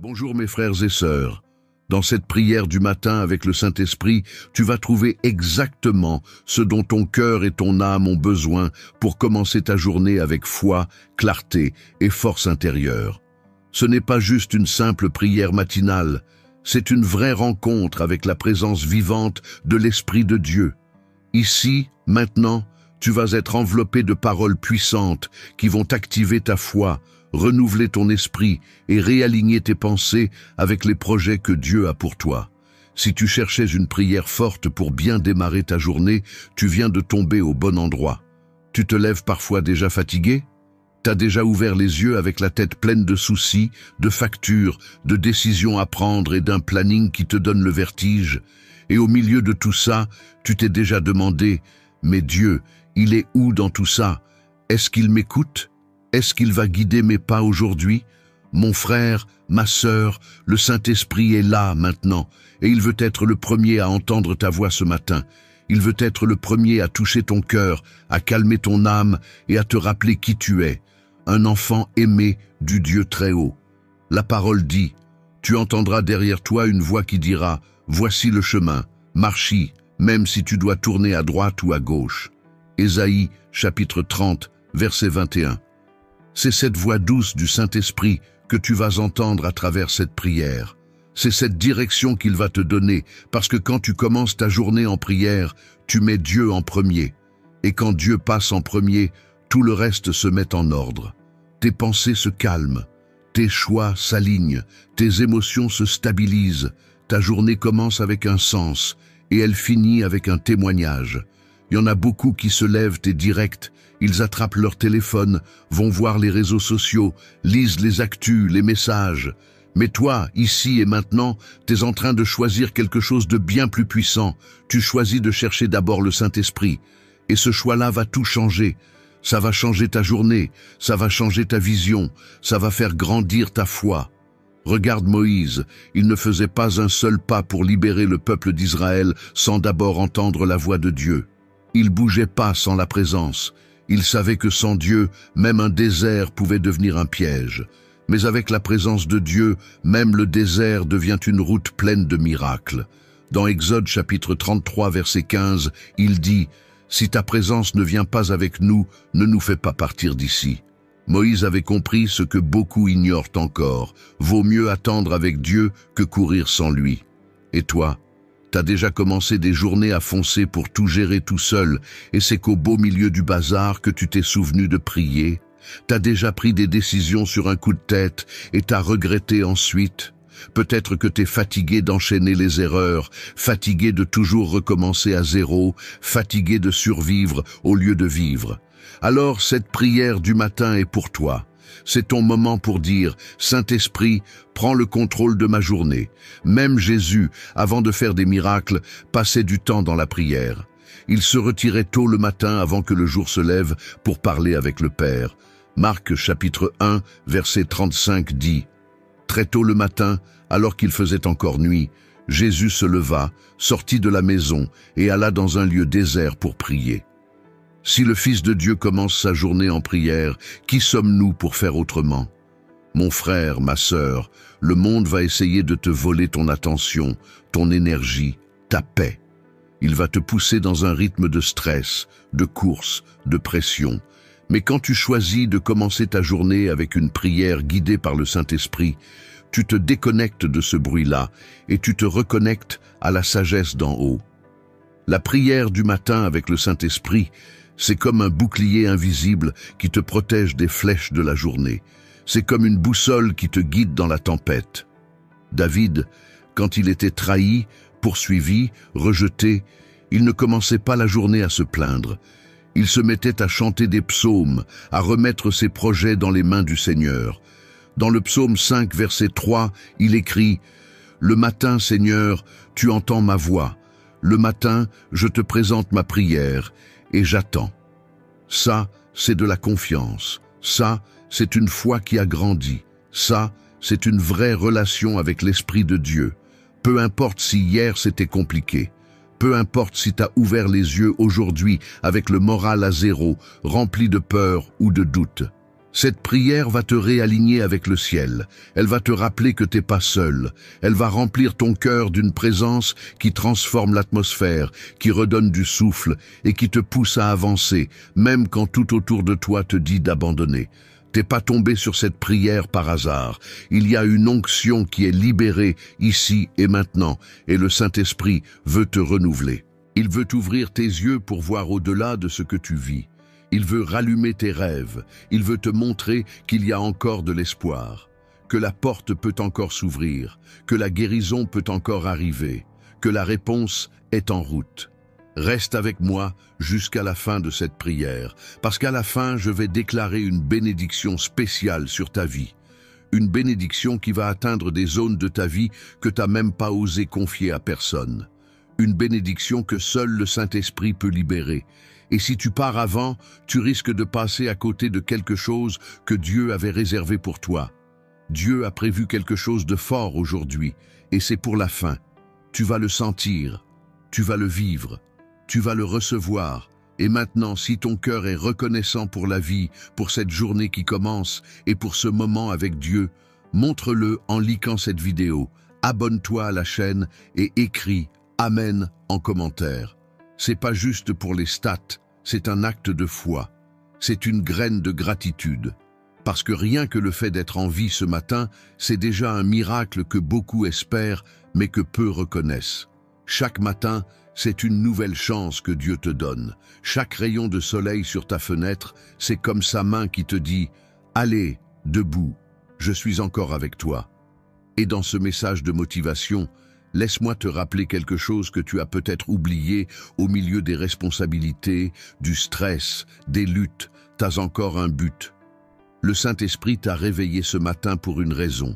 Bonjour mes frères et sœurs. Dans cette prière du matin avec le Saint-Esprit, tu vas trouver exactement ce dont ton cœur et ton âme ont besoin pour commencer ta journée avec foi, clarté et force intérieure. Ce n'est pas juste une simple prière matinale, c'est une vraie rencontre avec la présence vivante de l'Esprit de Dieu. Ici, maintenant, tu vas être enveloppé de paroles puissantes qui vont activer ta foi, renouveler ton esprit et réaligner tes pensées avec les projets que Dieu a pour toi. Si tu cherchais une prière forte pour bien démarrer ta journée, tu viens de tomber au bon endroit. Tu te lèves parfois déjà fatigué? T'as déjà ouvert les yeux avec la tête pleine de soucis, de factures, de décisions à prendre et d'un planning qui te donne le vertige? Et au milieu de tout ça, tu t'es déjà demandé, mais Dieu, il est où dans tout ça? Est-ce qu'il m'écoute? Est-ce qu'il va guider mes pas aujourd'hui? Mon frère, ma sœur, le Saint-Esprit est là maintenant, et il veut être le premier à entendre ta voix ce matin. Il veut être le premier à toucher ton cœur, à calmer ton âme et à te rappeler qui tu es, un enfant aimé du Dieu très haut. La parole dit, tu entendras derrière toi une voix qui dira, voici le chemin, marche-y, même si tu dois tourner à droite ou à gauche. Ésaïe, chapitre 30, verset 21. C'est cette voix douce du Saint-Esprit que tu vas entendre à travers cette prière. C'est cette direction qu'il va te donner, parce que quand tu commences ta journée en prière, tu mets Dieu en premier. Et quand Dieu passe en premier, tout le reste se met en ordre. Tes pensées se calment, tes choix s'alignent, tes émotions se stabilisent, ta journée commence avec un sens, et elle finit avec un témoignage. Il y en a beaucoup qui se lèvent et directs, ils attrapent leur téléphone, vont voir les réseaux sociaux, lisent les actus, les messages. Mais toi, ici et maintenant, t'es en train de choisir quelque chose de bien plus puissant. Tu choisis de chercher d'abord le Saint-Esprit. Et ce choix-là va tout changer. Ça va changer ta journée, ça va changer ta vision, ça va faire grandir ta foi. Regarde Moïse, il ne faisait pas un seul pas pour libérer le peuple d'Israël sans d'abord entendre la voix de Dieu. Il bougeait pas sans la présence. Il savait que sans Dieu, même un désert pouvait devenir un piège. Mais avec la présence de Dieu, même le désert devient une route pleine de miracles. Dans Exode chapitre 33 verset 15, il dit « Si ta présence ne vient pas avec nous, ne nous fais pas partir d'ici ». Moïse avait compris ce que beaucoup ignorent encore. Vaut mieux attendre avec Dieu que courir sans lui. Et toi? T'as déjà commencé des journées à foncer pour tout gérer tout seul, et c'est qu'au beau milieu du bazar que tu t'es souvenu de prier. T'as déjà pris des décisions sur un coup de tête, et t'as regretté ensuite. Peut-être que t'es fatigué d'enchaîner les erreurs, fatigué de toujours recommencer à zéro, fatigué de survivre au lieu de vivre. Alors cette prière du matin est pour toi. C'est ton moment pour dire « Saint-Esprit, prends le contrôle de ma journée ». Même Jésus, avant de faire des miracles, passait du temps dans la prière. Il se retirait tôt le matin avant que le jour se lève pour parler avec le Père. Marc chapitre 1, verset 35 dit « Très tôt le matin, alors qu'il faisait encore nuit, Jésus se leva, sortit de la maison et alla dans un lieu désert pour prier. » Si le Fils de Dieu commence sa journée en prière, qui sommes-nous pour faire autrement? Mon frère, ma sœur, le monde va essayer de te voler ton attention, ton énergie, ta paix. Il va te pousser dans un rythme de stress, de course, de pression. Mais quand tu choisis de commencer ta journée avec une prière guidée par le Saint-Esprit, tu te déconnectes de ce bruit-là et tu te reconnectes à la sagesse d'en haut. La prière du matin avec le Saint-Esprit, c'est comme un bouclier invisible qui te protège des flèches de la journée. C'est comme une boussole qui te guide dans la tempête. David, quand il était trahi, poursuivi, rejeté, il ne commençait pas la journée à se plaindre. Il se mettait à chanter des psaumes, à remettre ses projets dans les mains du Seigneur. Dans le psaume 5, verset 3, il écrit « Le matin, Seigneur, tu entends ma voix. Le matin, je te présente ma prière. Et j'attends. » Ça, c'est de la confiance. Ça, c'est une foi qui a grandi. Ça, c'est une vraie relation avec l'Esprit de Dieu. Peu importe si hier c'était compliqué. Peu importe si tu as ouvert les yeux aujourd'hui avec le moral à zéro, rempli de peur ou de doute. Cette prière va te réaligner avec le ciel. Elle va te rappeler que t'es pas seul. Elle va remplir ton cœur d'une présence qui transforme l'atmosphère, qui redonne du souffle et qui te pousse à avancer, même quand tout autour de toi te dit d'abandonner. T'es pas tombé sur cette prière par hasard. Il y a une onction qui est libérée ici et maintenant, et le Saint-Esprit veut te renouveler. Il veut t'ouvrir tes yeux pour voir au-delà de ce que tu vis. Il veut rallumer tes rêves. Il veut te montrer qu'il y a encore de l'espoir, que la porte peut encore s'ouvrir, que la guérison peut encore arriver, que la réponse est en route. Reste avec moi jusqu'à la fin de cette prière, parce qu'à la fin, je vais déclarer une bénédiction spéciale sur ta vie. Une bénédiction qui va atteindre des zones de ta vie que tu n'as même pas osé confier à personne. Une bénédiction que seul le Saint-Esprit peut libérer. Et si tu pars avant, tu risques de passer à côté de quelque chose que Dieu avait réservé pour toi. Dieu a prévu quelque chose de fort aujourd'hui, et c'est pour la fin. Tu vas le sentir, tu vas le vivre, tu vas le recevoir. Et maintenant, si ton cœur est reconnaissant pour la vie, pour cette journée qui commence, et pour ce moment avec Dieu, montre-le en likant cette vidéo. Abonne-toi à la chaîne et écris « Amen » en commentaire. C'est pas juste pour les stats, c'est un acte de foi. C'est une graine de gratitude. Parce que rien que le fait d'être en vie ce matin, c'est déjà un miracle que beaucoup espèrent, mais que peu reconnaissent. Chaque matin, c'est une nouvelle chance que Dieu te donne. Chaque rayon de soleil sur ta fenêtre, c'est comme sa main qui te dit « Allez, debout, je suis encore avec toi ». Et dans ce message de motivation, laisse-moi te rappeler quelque chose que tu as peut-être oublié au milieu des responsabilités, du stress, des luttes. T'as encore un but. Le Saint-Esprit t'a réveillé ce matin pour une raison.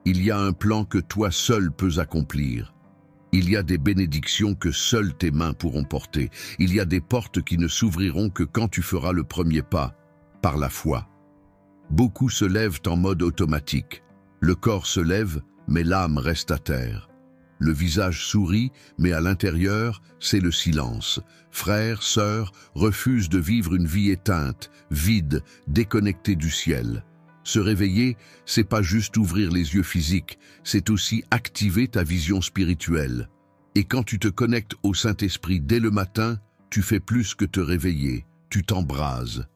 Il y a un plan que toi seul peux accomplir. Il y a des bénédictions que seules tes mains pourront porter. Il y a des portes qui ne s'ouvriront que quand tu feras le premier pas, par la foi. Beaucoup se lèvent en mode automatique. Le corps se lève, mais l'âme reste à terre. Le visage sourit, mais à l'intérieur, c'est le silence. Frères, sœurs, refusent de vivre une vie éteinte, vide, déconnectée du ciel. Se réveiller, c'est pas juste ouvrir les yeux physiques, c'est aussi activer ta vision spirituelle. Et quand tu te connectes au Saint-Esprit dès le matin, tu fais plus que te réveiller, tu t'embrases.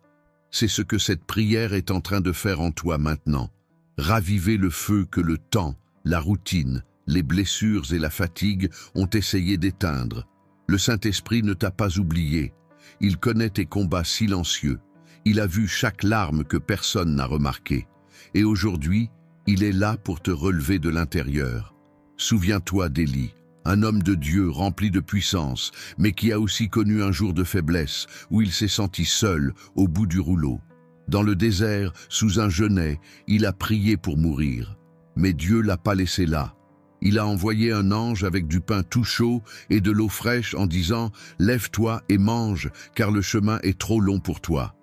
C'est ce que cette prière est en train de faire en toi maintenant. Raviver le feu que le temps, la routine, les blessures et la fatigue ont essayé d'éteindre. Le Saint-Esprit ne t'a pas oublié. Il connaît tes combats silencieux. Il a vu chaque larme que personne n'a remarquée. Et aujourd'hui, il est là pour te relever de l'intérieur. Souviens-toi d'Élie, un homme de Dieu rempli de puissance, mais qui a aussi connu un jour de faiblesse, où il s'est senti seul, au bout du rouleau. Dans le désert, sous un genêt, il a prié pour mourir. Mais Dieu l'a pas laissé là. Il a envoyé un ange avec du pain tout chaud et de l'eau fraîche en disant « Lève-toi et mange, car le chemin est trop long pour toi. »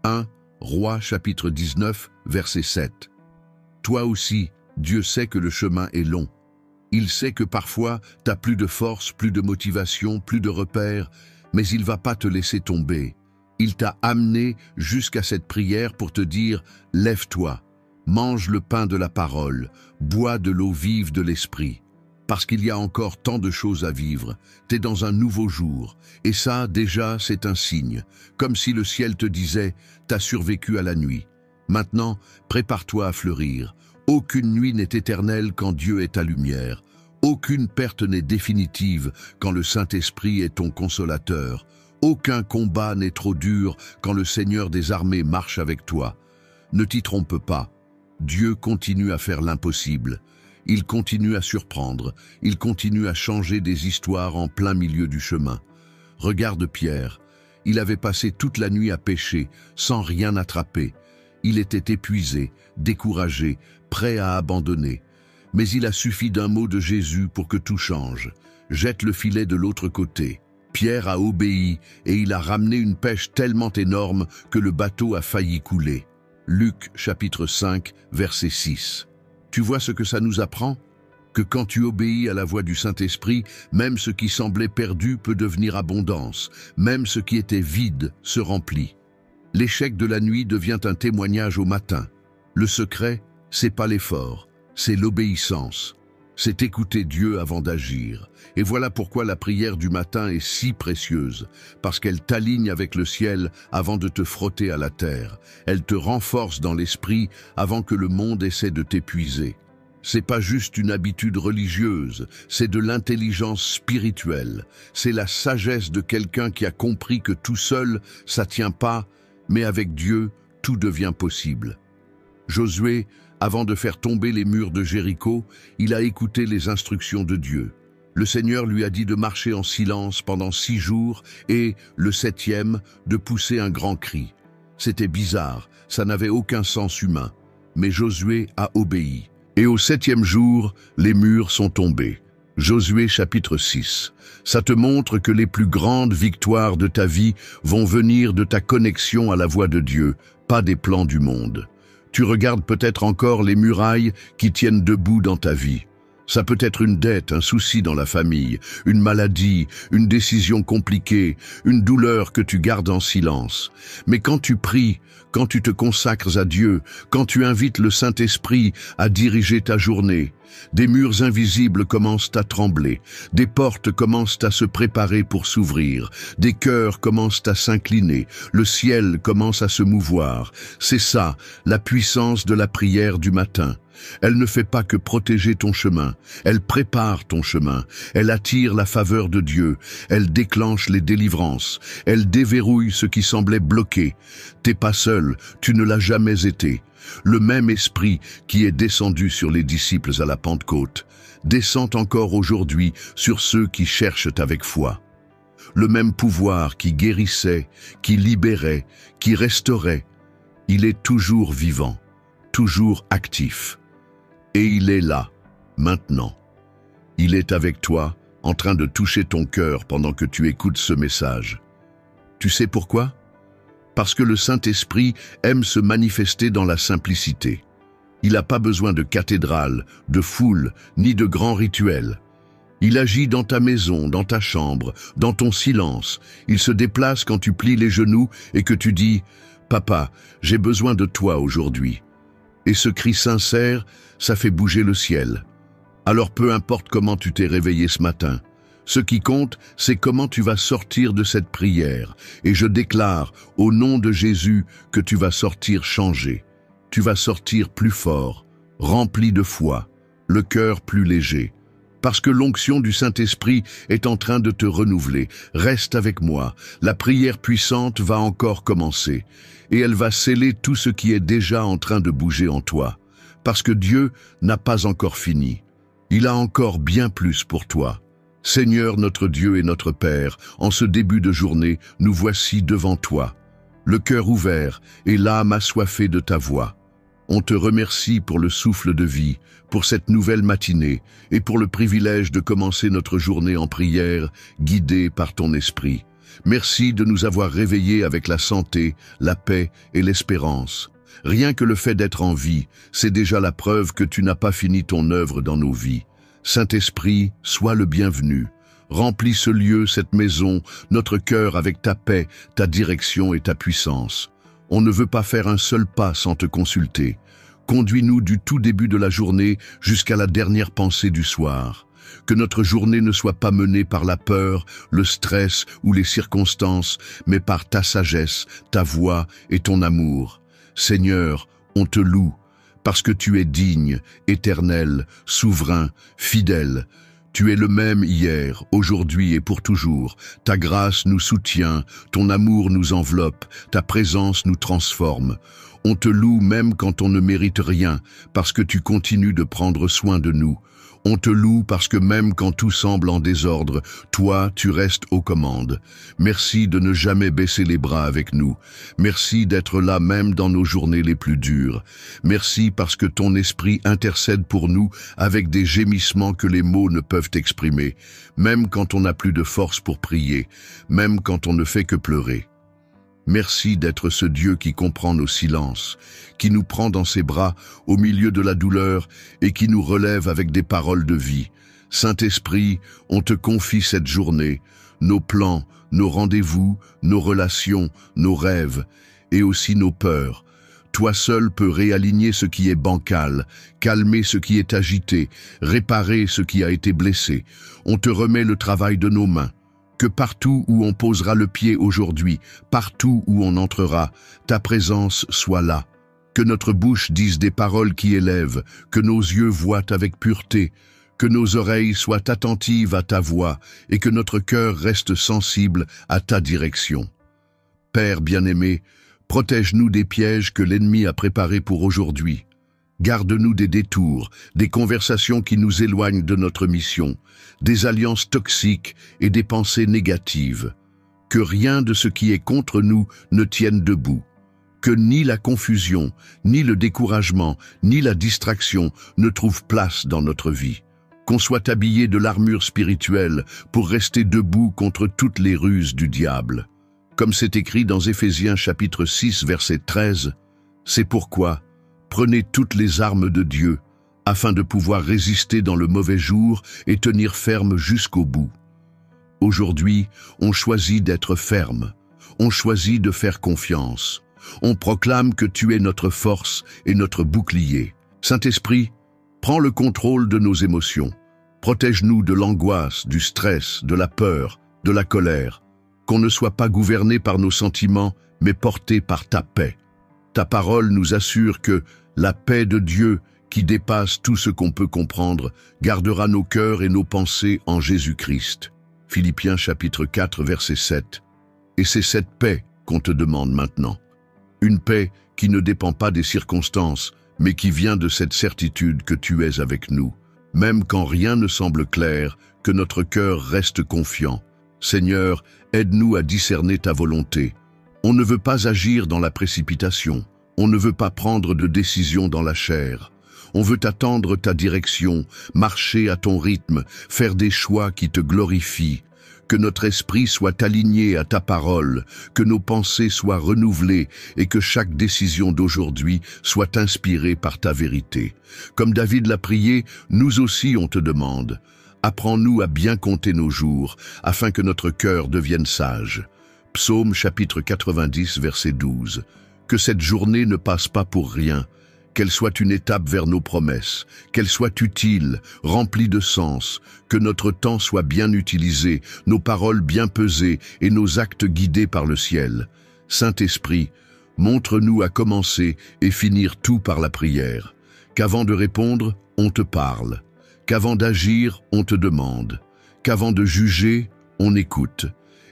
1 Rois chapitre 19, verset 7. Toi aussi, Dieu sait que le chemin est long. Il sait que parfois, t'as plus de force, plus de motivation, plus de repères, mais il va pas te laisser tomber. Il t'a amené jusqu'à cette prière pour te dire « Lève-toi ». Mange le pain de la parole, bois de l'eau vive de l'esprit. Parce qu'il y a encore tant de choses à vivre, t'es dans un nouveau jour. Et ça, déjà, c'est un signe. Comme si le ciel te disait, t'as survécu à la nuit. Maintenant, prépare-toi à fleurir. Aucune nuit n'est éternelle quand Dieu est ta lumière. Aucune perte n'est définitive quand le Saint-Esprit est ton consolateur. Aucun combat n'est trop dur quand le Seigneur des armées marche avec toi. Ne t'y trompe pas. Dieu continue à faire l'impossible. Il continue à surprendre. Il continue à changer des histoires en plein milieu du chemin. Regarde Pierre. Il avait passé toute la nuit à pêcher, sans rien attraper. Il était épuisé, découragé, prêt à abandonner. Mais il a suffi d'un mot de Jésus pour que tout change. Jette le filet de l'autre côté. Pierre a obéi et il a ramené une pêche tellement énorme que le bateau a failli couler. Luc chapitre 5, verset 6. Tu vois ce que ça nous apprend? Que quand tu obéis à la voix du Saint-Esprit, même ce qui semblait perdu peut devenir abondance, même ce qui était vide se remplit. L'échec de la nuit devient un témoignage au matin. Le secret, c'est pas l'effort, c'est l'obéissance. C'est écouter Dieu avant d'agir. Et voilà pourquoi la prière du matin est si précieuse, parce qu'elle t'aligne avec le ciel avant de te frotter à la terre. Elle te renforce dans l'esprit avant que le monde essaie de t'épuiser. C'est pas juste une habitude religieuse, c'est de l'intelligence spirituelle. C'est la sagesse de quelqu'un qui a compris que tout seul, ça tient pas, mais avec Dieu, tout devient possible. Josué, avant de faire tomber les murs de Jéricho, il a écouté les instructions de Dieu. Le Seigneur lui a dit de marcher en silence pendant 6 jours et, le 7e, de pousser un grand cri. C'était bizarre, ça n'avait aucun sens humain. Mais Josué a obéi. Et au 7e jour, les murs sont tombés. Josué chapitre 6. Ça te montre que les plus grandes victoires de ta vie vont venir de ta connexion à la voix de Dieu, pas des plans du monde. Tu regardes peut-être encore les murailles qui tiennent debout dans ta vie. Ça peut être une dette, un souci dans la famille, une maladie, une décision compliquée, une douleur que tu gardes en silence. Mais quand tu pries, quand tu te consacres à Dieu, quand tu invites le Saint-Esprit à diriger ta journée, des murs invisibles commencent à trembler, des portes commencent à se préparer pour s'ouvrir, des cœurs commencent à s'incliner, le ciel commence à se mouvoir. C'est ça, la puissance de la prière du matin. Elle ne fait pas que protéger ton chemin, elle prépare ton chemin, elle attire la faveur de Dieu, elle déclenche les délivrances, elle déverrouille ce qui semblait bloqué. T'es pas seul, tu ne l'as jamais été. Le même esprit qui est descendu sur les disciples à la Pentecôte descend encore aujourd'hui sur ceux qui cherchent avec foi. Le même pouvoir qui guérissait, qui libérait, qui restaurait, il est toujours vivant, toujours actif. Et il est là, maintenant. Il est avec toi, en train de toucher ton cœur pendant que tu écoutes ce message. Tu sais pourquoi? Parce que le Saint-Esprit aime se manifester dans la simplicité. Il n'a pas besoin de cathédrale, de foule, ni de grands rituels. Il agit dans ta maison, dans ta chambre, dans ton silence. Il se déplace quand tu plies les genoux et que tu dis « Papa, j'ai besoin de toi aujourd'hui ». Et ce cri sincère, ça fait bouger le ciel. Alors peu importe comment tu t'es réveillé ce matin, ce qui compte, c'est comment tu vas sortir de cette prière. Et je déclare, au nom de Jésus, que tu vas sortir changé. Tu vas sortir plus fort, rempli de foi, le cœur plus léger. Parce que l'onction du Saint-Esprit est en train de te renouveler. Reste avec moi, la prière puissante va encore commencer. Et elle va sceller tout ce qui est déjà en train de bouger en toi. Parce que Dieu n'a pas encore fini. Il a encore bien plus pour toi. Seigneur notre Dieu et notre Père, en ce début de journée, nous voici devant toi. Le cœur ouvert et l'âme assoiffée de ta voix. On te remercie pour le souffle de vie, pour cette nouvelle matinée et pour le privilège de commencer notre journée en prière, guidée par ton esprit. Merci de nous avoir réveillés avec la santé, la paix et l'espérance. Rien que le fait d'être en vie, c'est déjà la preuve que tu n'as pas fini ton œuvre dans nos vies. Saint-Esprit, sois le bienvenu. Remplis ce lieu, cette maison, notre cœur avec ta paix, ta direction et ta puissance. On ne veut pas faire un seul pas sans te consulter. Conduis-nous du tout début de la journée jusqu'à la dernière pensée du soir. Que notre journée ne soit pas menée par la peur, le stress ou les circonstances, mais par ta sagesse, ta voix et ton amour. Seigneur, on te loue, parce que tu es digne, éternel, souverain, fidèle. Tu es le même hier, aujourd'hui et pour toujours. Ta grâce nous soutient, ton amour nous enveloppe, ta présence nous transforme. On te loue même quand on ne mérite rien, parce que tu continues de prendre soin de nous. On te loue parce que même quand tout semble en désordre, toi, tu restes aux commandes. Merci de ne jamais baisser les bras avec nous. Merci d'être là même dans nos journées les plus dures. Merci parce que ton esprit intercède pour nous avec des gémissements que les mots ne peuvent exprimer, même quand on n'a plus de force pour prier, même quand on ne fait que pleurer. Merci d'être ce Dieu qui comprend nos silences, qui nous prend dans ses bras au milieu de la douleur et qui nous relève avec des paroles de vie. Saint-Esprit, on te confie cette journée, nos plans, nos rendez-vous, nos relations, nos rêves. et aussi nos peurs. Toi seul peux réaligner ce qui est bancal, calmer ce qui est agité, réparer ce qui a été blessé. On te remet le travail de nos mains. Que partout où on posera le pied aujourd'hui, partout où on entrera, ta présence soit là. Que notre bouche dise des paroles qui élèvent, que nos yeux voient avec pureté, que nos oreilles soient attentives à ta voix et que notre cœur reste sensible à ta direction. Père bien-aimé, protège-nous des pièges que l'ennemi a préparés pour aujourd'hui. Garde-nous des détours, des conversations qui nous éloignent de notre mission, des alliances toxiques et des pensées négatives. Que rien de ce qui est contre nous ne tienne debout. Que ni la confusion, ni le découragement, ni la distraction ne trouvent place dans notre vie. Qu'on soit habillé de l'armure spirituelle pour rester debout contre toutes les ruses du diable. Comme c'est écrit dans Éphésiens chapitre 6 verset 13, « C'est pourquoi, prenez toutes les armes de Dieu, afin de pouvoir résister dans le mauvais jour et tenir ferme jusqu'au bout. » Aujourd'hui, on choisit d'être ferme, on choisit de faire confiance. On proclame que tu es notre force et notre bouclier. Saint-Esprit, prends le contrôle de nos émotions. Protège-nous de l'angoisse, du stress, de la peur, de la colère. Qu'on ne soit pas gouverné par nos sentiments, mais porté par ta paix. Ta parole nous assure que la paix de Dieu, qui dépasse tout ce qu'on peut comprendre, gardera nos cœurs et nos pensées en Jésus-Christ. Philippiens chapitre 4 verset 7. Et c'est cette paix qu'on te demande maintenant. Une paix qui ne dépend pas des circonstances, mais qui vient de cette certitude que tu es avec nous. Même quand rien ne semble clair, que notre cœur reste confiant. Seigneur, aide-nous à discerner ta volonté. On ne veut pas agir dans la précipitation. On ne veut pas prendre de décision dans la chair. On veut attendre ta direction, marcher à ton rythme, faire des choix qui te glorifient. Que notre esprit soit aligné à ta parole, que nos pensées soient renouvelées et que chaque décision d'aujourd'hui soit inspirée par ta vérité. Comme David l'a prié, nous aussi on te demande. Apprends-nous à bien compter nos jours, afin que notre cœur devienne sage. Psaume chapitre 90, verset 12. Que cette journée ne passe pas pour rien, qu'elle soit une étape vers nos promesses, qu'elle soit utile, remplie de sens, que notre temps soit bien utilisé, nos paroles bien pesées et nos actes guidés par le ciel. Saint-Esprit, montre-nous à commencer et finir tout par la prière. Qu'avant de répondre, on te parle. Qu'avant d'agir, on te demande. Qu'avant de juger, on écoute.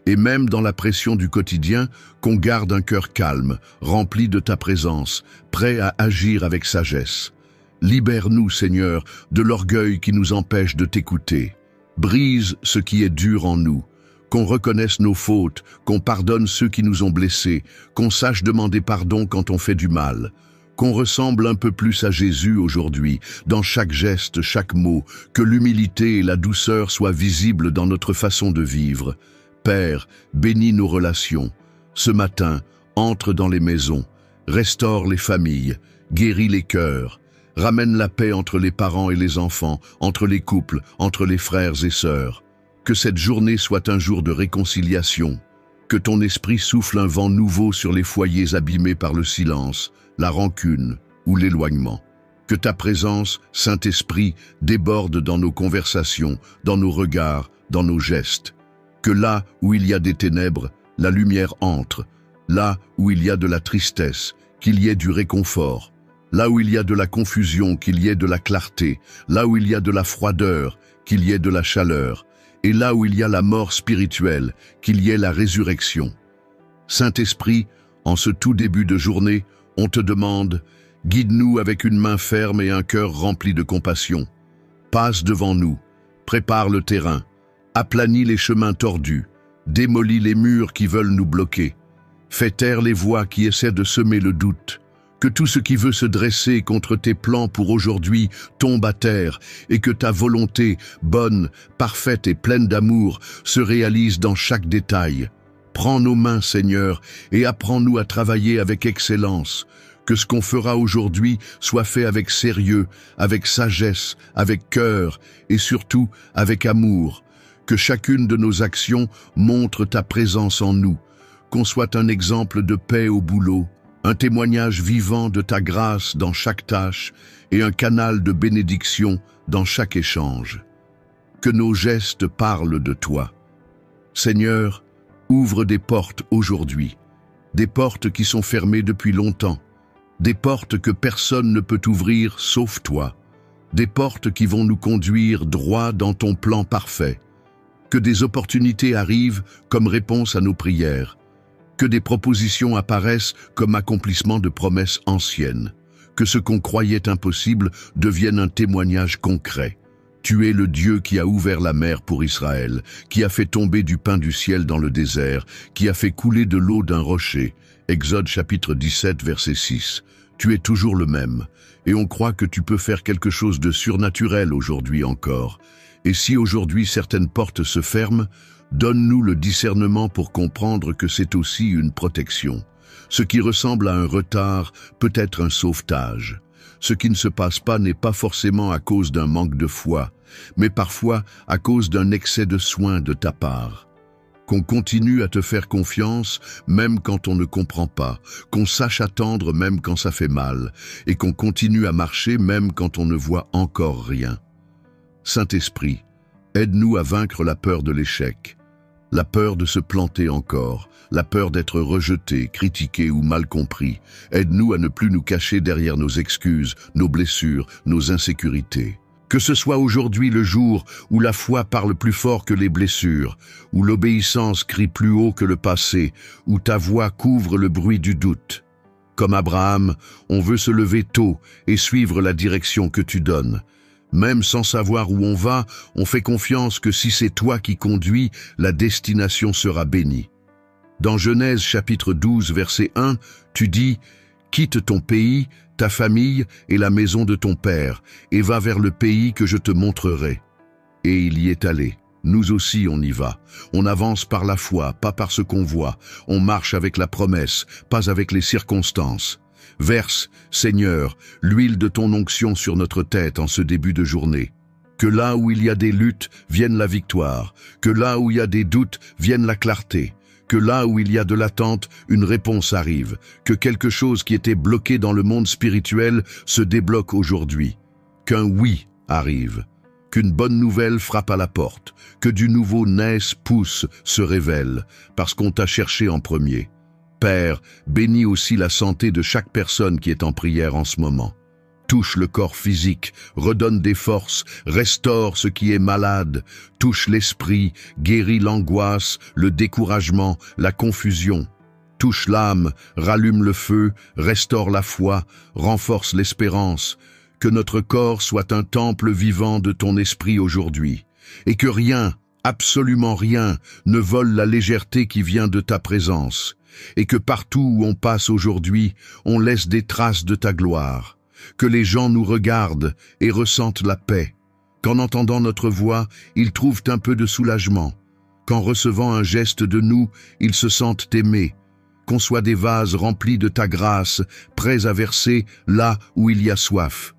Et même dans la pression du quotidien, qu'on garde un cœur calme, rempli de ta présence, prêt à agir avec sagesse. Libère-nous, Seigneur, de l'orgueil qui nous empêche de t'écouter. Brise ce qui est dur en nous. Qu'on reconnaisse nos fautes, qu'on pardonne ceux qui nous ont blessés, qu'on sache demander pardon quand on fait du mal. Qu'on ressemble un peu plus à Jésus aujourd'hui, dans chaque geste, chaque mot, que l'humilité et la douceur soient visibles dans notre façon de vivre. Père, bénis nos relations. Ce matin, entre dans les maisons, restaure les familles, guéris les cœurs, ramène la paix entre les parents et les enfants, entre les couples, entre les frères et sœurs. Que cette journée soit un jour de réconciliation. Que ton esprit souffle un vent nouveau sur les foyers abîmés par le silence, la rancune ou l'éloignement. Que ta présence, Saint-Esprit, déborde dans nos conversations, dans nos regards, dans nos gestes. Que là où il y a des ténèbres, la lumière entre. Là où il y a de la tristesse, qu'il y ait du réconfort. Là où il y a de la confusion, qu'il y ait de la clarté. Là où il y a de la froideur, qu'il y ait de la chaleur. Et là où il y a la mort spirituelle, qu'il y ait la résurrection. Saint-Esprit, en ce tout début de journée, on te demande, guide-nous avec une main ferme et un cœur rempli de compassion. Passe devant nous, prépare le terrain. Aplanis les chemins tordus, démolis les murs qui veulent nous bloquer. Fais taire les voix qui essaient de semer le doute. Que tout ce qui veut se dresser contre tes plans pour aujourd'hui tombe à terre et que ta volonté, bonne, parfaite et pleine d'amour, se réalise dans chaque détail. Prends nos mains, Seigneur, et apprends-nous à travailler avec excellence. Que ce qu'on fera aujourd'hui soit fait avec sérieux, avec sagesse, avec cœur et surtout avec amour. Que chacune de nos actions montre ta présence en nous, qu'on soit un exemple de paix au boulot, un témoignage vivant de ta grâce dans chaque tâche et un canal de bénédiction dans chaque échange. Que nos gestes parlent de toi. Seigneur, ouvre des portes aujourd'hui, des portes qui sont fermées depuis longtemps, des portes que personne ne peut ouvrir sauf toi, des portes qui vont nous conduire droit dans ton plan parfait. Que des opportunités arrivent comme réponse à nos prières, que des propositions apparaissent comme accomplissement de promesses anciennes, que ce qu'on croyait impossible devienne un témoignage concret. Tu es le Dieu qui a ouvert la mer pour Israël, qui a fait tomber du pain du ciel dans le désert, qui a fait couler de l'eau d'un rocher. Exode chapitre 17, verset 6. Tu es toujours le même, et on croit que tu peux faire quelque chose de surnaturel aujourd'hui encore. Et si aujourd'hui certaines portes se ferment, donne-nous le discernement pour comprendre que c'est aussi une protection. Ce qui ressemble à un retard peut être un sauvetage. Ce qui ne se passe pas n'est pas forcément à cause d'un manque de foi, mais parfois à cause d'un excès de soin de ta part. Qu'on continue à te faire confiance même quand on ne comprend pas, qu'on sache attendre même quand ça fait mal, et qu'on continue à marcher même quand on ne voit encore rien. Saint-Esprit, aide-nous à vaincre la peur de l'échec, la peur de se planter encore, la peur d'être rejeté, critiqué ou mal compris. Aide-nous à ne plus nous cacher derrière nos excuses, nos blessures, nos insécurités. Que ce soit aujourd'hui le jour où la foi parle plus fort que les blessures, où l'obéissance crie plus haut que le passé, où ta voix couvre le bruit du doute. Comme Abraham, on veut se lever tôt et suivre la direction que tu donnes. Même sans savoir où on va, on fait confiance que si c'est toi qui conduis, la destination sera bénie. Dans Genèse chapitre 12, verset 1, tu dis « Quitte ton pays, ta famille et la maison de ton père, et va vers le pays que je te montrerai. » Et il y est allé. Nous aussi on y va. On avance par la foi, pas par ce qu'on voit. On marche avec la promesse, pas avec les circonstances. Verse, Seigneur, l'huile de ton onction sur notre tête en ce début de journée. Que là où il y a des luttes, vienne la victoire. Que là où il y a des doutes, vienne la clarté. Que là où il y a de l'attente, une réponse arrive. Que quelque chose qui était bloqué dans le monde spirituel se débloque aujourd'hui. Qu'un oui arrive. Qu'une bonne nouvelle frappe à la porte. Que du nouveau naisse, pousse, se révèle, parce qu'on t'a cherché en premier. Père, bénis aussi la santé de chaque personne qui est en prière en ce moment. Touche le corps physique, redonne des forces, restaure ce qui est malade, touche l'esprit, guéris l'angoisse, le découragement, la confusion. Touche l'âme, rallume le feu, restaure la foi, renforce l'espérance. Que notre corps soit un temple vivant de ton esprit aujourd'hui, et que rien, absolument rien, ne vole la légèreté qui vient de ta présence, et que partout où on passe aujourd'hui, on laisse des traces de ta gloire. Que les gens nous regardent et ressentent la paix, qu'en entendant notre voix, ils trouvent un peu de soulagement, qu'en recevant un geste de nous, ils se sentent aimés, qu'on soit des vases remplis de ta grâce, prêts à verser là où il y a soif.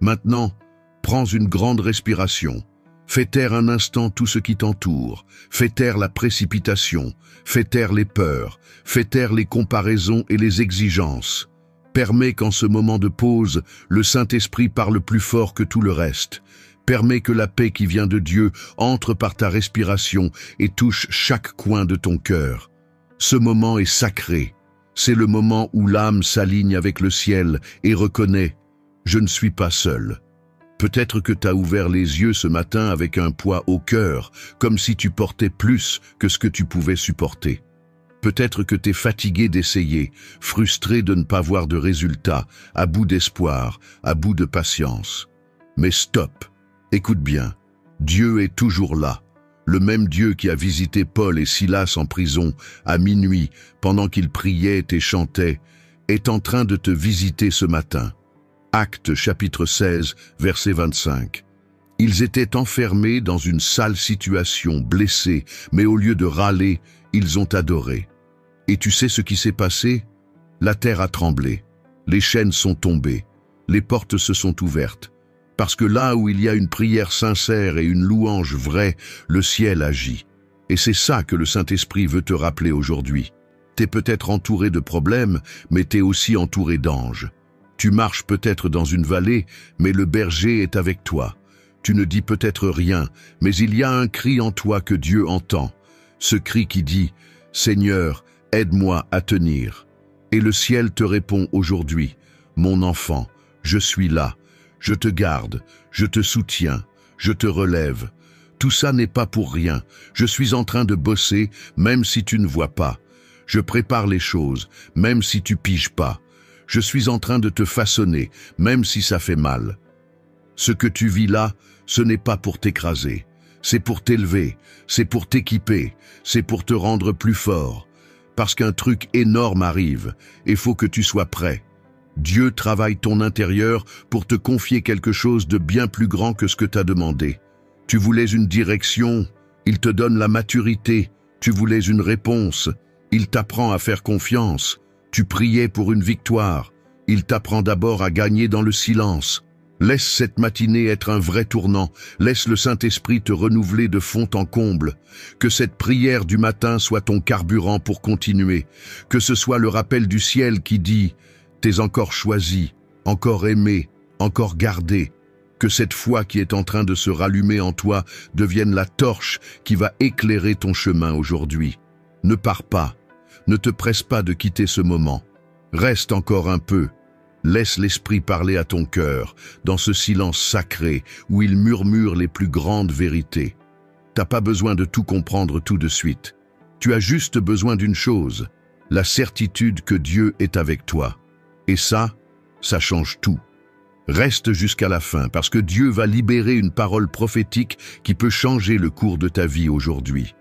Maintenant, prends une grande respiration. Fais taire un instant tout ce qui t'entoure. Fais taire la précipitation. Fais taire les peurs. Fais taire les comparaisons et les exigences. Permets qu'en ce moment de pause, le Saint-Esprit parle plus fort que tout le reste. Permets que la paix qui vient de Dieu entre par ta respiration et touche chaque coin de ton cœur. Ce moment est sacré. C'est le moment où l'âme s'aligne avec le ciel et reconnaît « Je ne suis pas seul ». Peut-être que tu as ouvert les yeux ce matin avec un poids au cœur, comme si tu portais plus que ce que tu pouvais supporter. Peut-être que tu es fatigué d'essayer, frustré de ne pas voir de résultats, à bout d'espoir, à bout de patience. Mais stop, écoute bien, Dieu est toujours là. Le même Dieu qui a visité Paul et Silas en prison, à minuit, pendant qu'ils priaient et chantaient, est en train de te visiter ce matin. Actes chapitre 16, verset 25. Ils étaient enfermés dans une sale situation, blessés, mais au lieu de râler, ils ont adoré. Et tu sais ce qui s'est passé? La terre a tremblé, les chaînes sont tombées, les portes se sont ouvertes. Parce que là où il y a une prière sincère et une louange vraie, le ciel agit. Et c'est ça que le Saint-Esprit veut te rappeler aujourd'hui. T'es peut-être entouré de problèmes, mais t'es aussi entouré d'anges. Tu marches peut-être dans une vallée, mais le berger est avec toi. Tu ne dis peut-être rien, mais il y a un cri en toi que Dieu entend. Ce cri qui dit « Seigneur, aide-moi à tenir ». Et le ciel te répond aujourd'hui « Mon enfant, je suis là, je te garde, je te soutiens, je te relève. Tout ça n'est pas pour rien, je suis en train de bosser, même si tu ne vois pas. Je prépare les choses, même si tu piges pas. Je suis en train de te façonner, même si ça fait mal. Ce que tu vis là, ce n'est pas pour t'écraser. C'est pour t'élever, c'est pour t'équiper, c'est pour te rendre plus fort. Parce qu'un truc énorme arrive, et faut que tu sois prêt. Dieu travaille ton intérieur pour te confier quelque chose de bien plus grand que ce que t'as demandé. Tu voulais une direction, il te donne la maturité. Tu voulais une réponse, il t'apprend à faire confiance. Tu priais pour une victoire, il t'apprend d'abord à gagner dans le silence. Laisse cette matinée être un vrai tournant, laisse le Saint-Esprit te renouveler de fond en comble. Que cette prière du matin soit ton carburant pour continuer, que ce soit le rappel du ciel qui dit « T'es encore choisi, encore aimé, encore gardé ». Que cette foi qui est en train de se rallumer en toi devienne la torche qui va éclairer ton chemin aujourd'hui. Ne pars pas, ne te presse pas de quitter ce moment. Reste encore un peu. Laisse l'Esprit parler à ton cœur, dans ce silence sacré où il murmure les plus grandes vérités. T'as pas besoin de tout comprendre tout de suite. Tu as juste besoin d'une chose, la certitude que Dieu est avec toi. Et ça change tout. Reste jusqu'à la fin, parce que Dieu va libérer une parole prophétique qui peut changer le cours de ta vie aujourd'hui.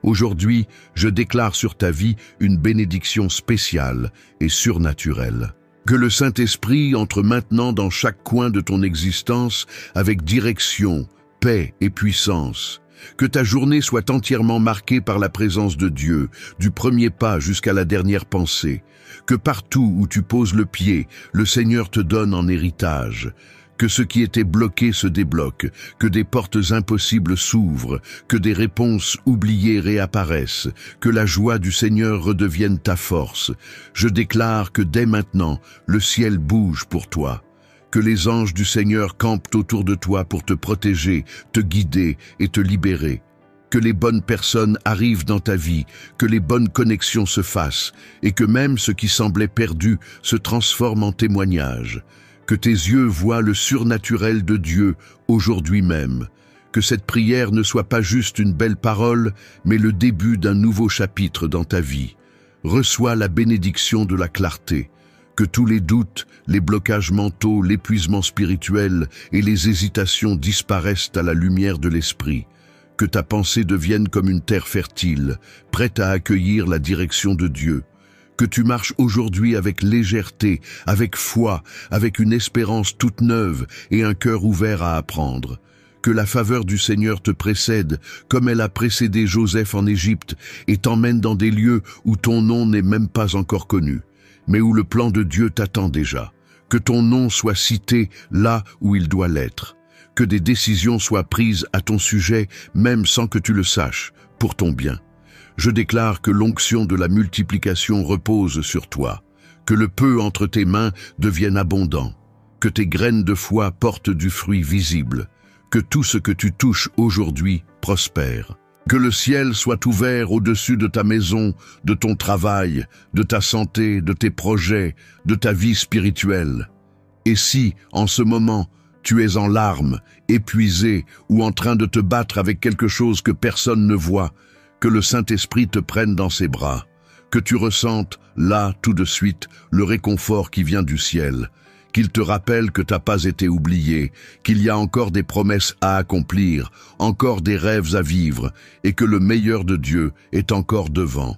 Aujourd'hui, je déclare sur ta vie une bénédiction spéciale et surnaturelle. Que le Saint-Esprit entre maintenant dans chaque coin de ton existence avec direction, paix et puissance. Que ta journée soit entièrement marquée par la présence de Dieu, du premier pas jusqu'à la dernière pensée. Que partout où tu poses le pied, le Seigneur te donne en héritage. Que ce qui était bloqué se débloque, que des portes impossibles s'ouvrent, que des réponses oubliées réapparaissent, que la joie du Seigneur redevienne ta force. Je déclare que dès maintenant, le ciel bouge pour toi. Que les anges du Seigneur campent autour de toi pour te protéger, te guider et te libérer. Que les bonnes personnes arrivent dans ta vie, que les bonnes connexions se fassent, et que même ce qui semblait perdu se transforme en témoignage. Que tes yeux voient le surnaturel de Dieu aujourd'hui même. Que cette prière ne soit pas juste une belle parole, mais le début d'un nouveau chapitre dans ta vie. Reçois la bénédiction de la clarté. Que tous les doutes, les blocages mentaux, l'épuisement spirituel et les hésitations disparaissent à la lumière de l'Esprit. Que ta pensée devienne comme une terre fertile, prête à accueillir la direction de Dieu. Que tu marches aujourd'hui avec légèreté, avec foi, avec une espérance toute neuve et un cœur ouvert à apprendre. Que la faveur du Seigneur te précède, comme elle a précédé Joseph en Égypte, et t'emmène dans des lieux où ton nom n'est même pas encore connu, mais où le plan de Dieu t'attend déjà. Que ton nom soit cité là où il doit l'être. Que des décisions soient prises à ton sujet, même sans que tu le saches, pour ton bien. Je déclare que l'onction de la multiplication repose sur toi, que le peu entre tes mains devienne abondant, que tes graines de foi portent du fruit visible, que tout ce que tu touches aujourd'hui prospère. Que le ciel soit ouvert au-dessus de ta maison, de ton travail, de ta santé, de tes projets, de ta vie spirituelle. Et si, en ce moment, tu es en larmes, épuisé ou en train de te battre avec quelque chose que personne ne voit, que le Saint-Esprit te prenne dans ses bras, que tu ressentes, là, tout de suite, le réconfort qui vient du ciel, qu'il te rappelle que t'as pas été oublié, qu'il y a encore des promesses à accomplir, encore des rêves à vivre, et que le meilleur de Dieu est encore devant.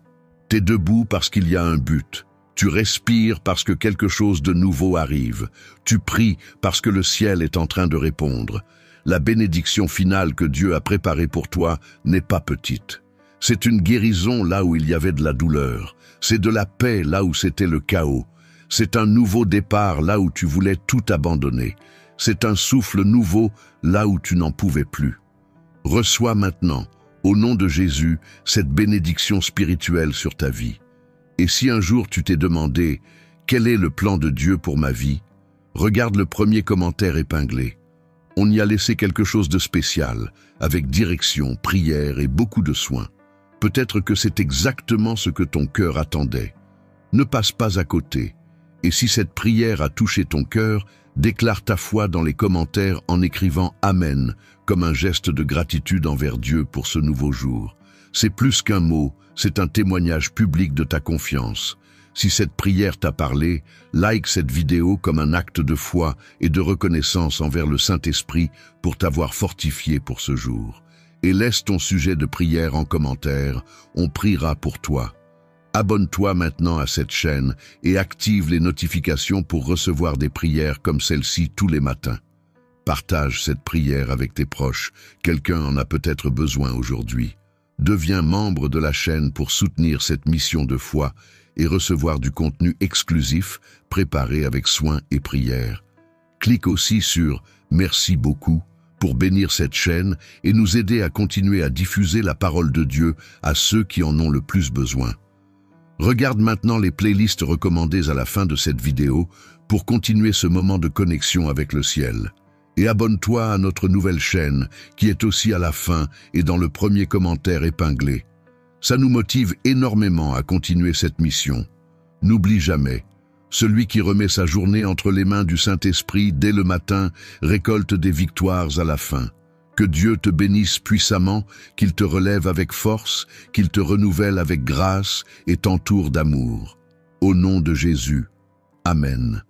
T'es debout parce qu'il y a un but. Tu respires parce que quelque chose de nouveau arrive. Tu pries parce que le ciel est en train de répondre. La bénédiction finale que Dieu a préparée pour toi n'est pas petite. C'est une guérison là où il y avait de la douleur. C'est de la paix là où c'était le chaos. C'est un nouveau départ là où tu voulais tout abandonner. C'est un souffle nouveau là où tu n'en pouvais plus. Reçois maintenant, au nom de Jésus, cette bénédiction spirituelle sur ta vie. Et si un jour tu t'es demandé « Quel est le plan de Dieu pour ma vie ?» Regarde le premier commentaire épinglé. On y a laissé quelque chose de spécial, avec direction, prière et beaucoup de soins. Peut-être que c'est exactement ce que ton cœur attendait. Ne passe pas à côté. Et si cette prière a touché ton cœur, déclare ta foi dans les commentaires en écrivant « Amen » comme un geste de gratitude envers Dieu pour ce nouveau jour. C'est plus qu'un mot, c'est un témoignage public de ta confiance. Si cette prière t'a parlé, like cette vidéo comme un acte de foi et de reconnaissance envers le Saint-Esprit pour t'avoir fortifié pour ce jour. Et laisse ton sujet de prière en commentaire, on priera pour toi. Abonne-toi maintenant à cette chaîne et active les notifications pour recevoir des prières comme celle-ci tous les matins. Partage cette prière avec tes proches, quelqu'un en a peut-être besoin aujourd'hui. Deviens membre de la chaîne pour soutenir cette mission de foi et recevoir du contenu exclusif préparé avec soin et prière. Clique aussi sur « Merci beaucoup » pour bénir cette chaîne et nous aider à continuer à diffuser la parole de Dieu à ceux qui en ont le plus besoin. Regarde maintenant les playlists recommandées à la fin de cette vidéo pour continuer ce moment de connexion avec le ciel. Et abonne-toi à notre nouvelle chaîne qui est aussi à la fin et dans le premier commentaire épinglé. Ça nous motive énormément à continuer cette mission. N'oublie jamais, celui qui remet sa journée entre les mains du Saint-Esprit dès le matin récolte des victoires à la fin. Que Dieu te bénisse puissamment, qu'il te relève avec force, qu'il te renouvelle avec grâce et t'entoure d'amour. Au nom de Jésus. Amen.